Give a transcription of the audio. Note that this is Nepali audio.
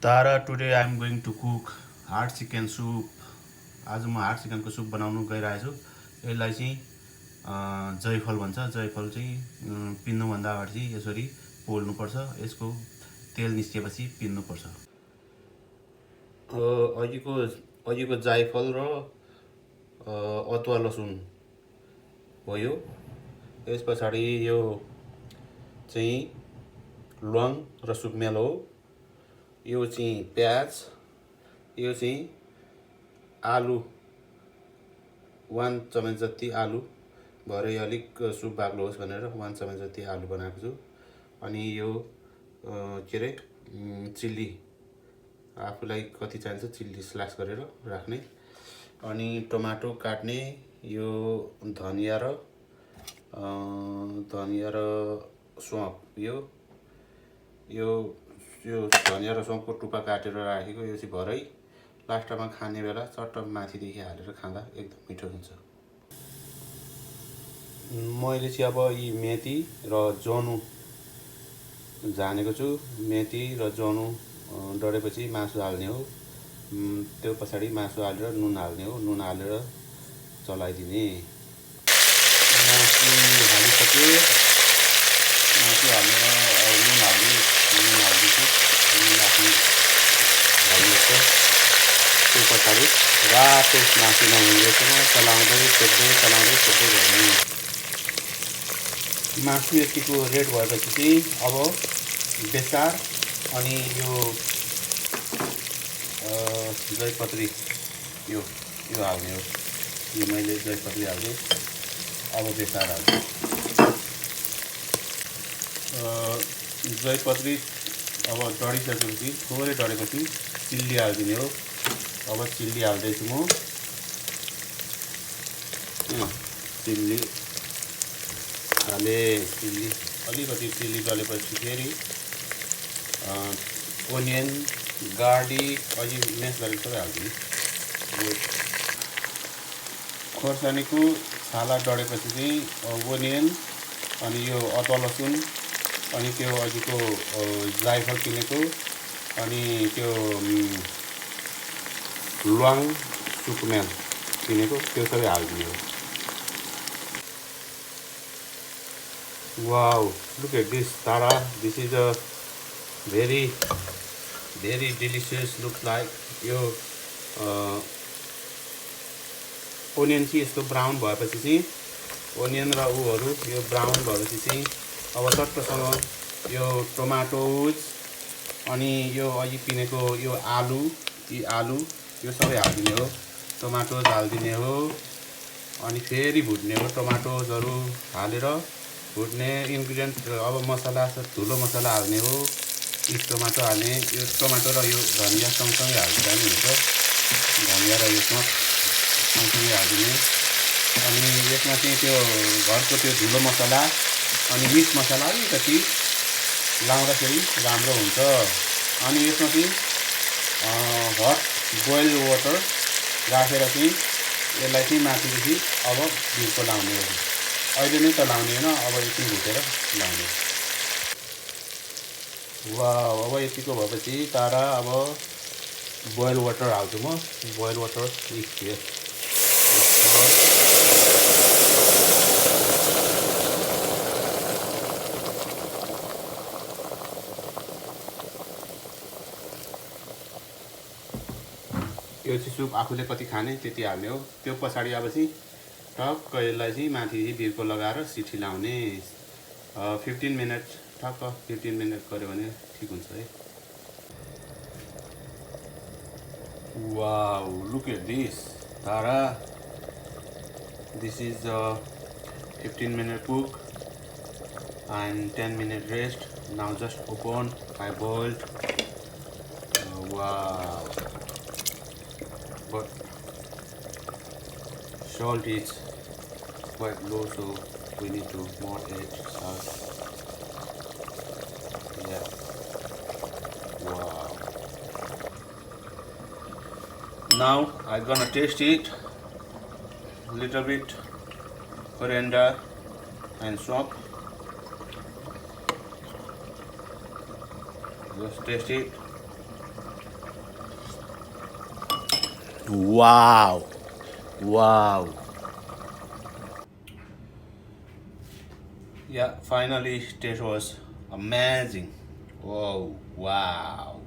Tara, today I am going to cook hard chicken soup. आज म हार्ड चिकनको सुप बनाउनु गइरहेको छु। यसलाई चाहिँ जयफल भन्छ। जयफल चाहिँ पिन्नुभन्दा अगाडि चाहिँ यसरी पोल्नुपर्छ। यसको तेल निस्केपछि पिन्नुपर्छ। अघिको जायफल र अदुवा लसुन हो यो। यस पछाडि यो चाहिँ ल्वाङ र सुकमेल हो। यो चाहिँ प्याज, यो चाहिँ आलु 1 चम्मच जति आलु, भरे अलिक सुप बाक्लो होस् भनेर 1 चम्मच जति आलु बनाएको छु। अनि यो के अरे चिल्ली, आफूलाई कति चाहिन्छ चिल्ली स्लाइस गरेर राख्ने। अनि टमाटो काट्ने, यो धनिया र सौँफ, यो धनिया र सौँफको टुप्पा काटेर राखेको। यो चाहिँ भरै लास्टमा खाने बेला चट्ट माथिदेखि हालेर खाँदा एकदम मिठो हुन्छ। मैले चाहिँ अब यी मेथी र जनु झानेको छु। मेथी र जनु डढेपछि मासु हाल्ने हो। त्यो पछाडि मासु हालेर नुन हाल्ने हो। नुन हालेर चलाइदिने। मासु हालिसके, मासु हालेर नुन हालिदिन्छु। नुन आफ्नो हाल्नुहोस्। त्यो पछाडि रातो मासु नहुँदैसम्म चलाउँदै छोड्दै गर्ने। मासु यतिको रेड भएपछि चाहिँ अब बेसार अनि यो जयपत्री यो हाल्ने हो। यो मैले जयपत्री हाल्ने। अब बेसार हाल्छु। जयपत्री अब डढिसकेपछि, थोरै डढेपछि चिल्ली हालिदिने हो। अब चिल्ली हाल्दैछु म। चिल्ली हाले। चिल्ली अलिकति चिल्ली डलेपछि फेरि ओनियन, गार्लिक अझै मेस गरेर सबै हालिदिने। खोर्सानीको छाला डढेपछि चाहिँ ओनियन अनि यो अदुवा लसुन अनि त्यो अघिको जायफल पिनेको अनि त्यो ल्वाङ सुकमेल पिनेको त्यो सबै हालिदिने हो। Wow, look at this, Tara. This is a very delicious looks like. यो ओनियन चाहिँ यस्तो ब्राउन भएपछि चाहिँ, ओनियन र उहरू यो ब्राउन भएपछि चाहिँ अब चट्टसँग यो टमाटोज अनि यो अघि पिनेको यो आलु यो सबै हालिदिने हो। टमाटोज हालिदिने हो। अनि फेरि भुट्ने हो। टमाटोजहरू हालेर भुट्ने। इन्ग्रिडियन्ट अब मसला, धुलो मसला हाल्ने हो। टमाटो हाल्ने। यो टमाटो र यो धनिया सँगसँगै हाल्दा पनि हुन्छ। धनिया र यो सँगसँगै हालिदिने। अनि यसमा चाहिँ त्यो घरको त्यो धुलो मसला अनि मिट मसला अलिकति लाउँदाखेरि राम्रो हुन्छ। अनि यसमा चाहिँ हट बोइल वाटर राखेर चाहिँ यसलाई चाहिँ माथिदेखि अब भिर्को लाउने हो। अहिले नै त लाउने होइन, अब एकछिन भुटेर लाउने। वाउ, अब यतिको भएपछि तारा अब बोइल वाटर हाल्छु म। बोइल वाटर यो चाहिँ सुप आफूले कति खाने त्यति हाल्ने हो। त्यो पछाडि अब चाहिँ टक्क यसलाई चाहिँ माथि भिर्को लगाएर सिटी लाउने। 15 मिनट, ठक्क 15 मिनट गऱ्यो भने ठिक हुन्छ है। Wow, look at this, Tara. This is a 15-minute cook and 10-minute rest. Now just open. I boiled. Wow. But salt is quite low, so we need to more add salt. Yeah. Wow. Now I'm gonna taste it. Little bit coriander and salt. Just taste it. Wow. Wow. Yeah, finally taste was amazing. Oh, wow.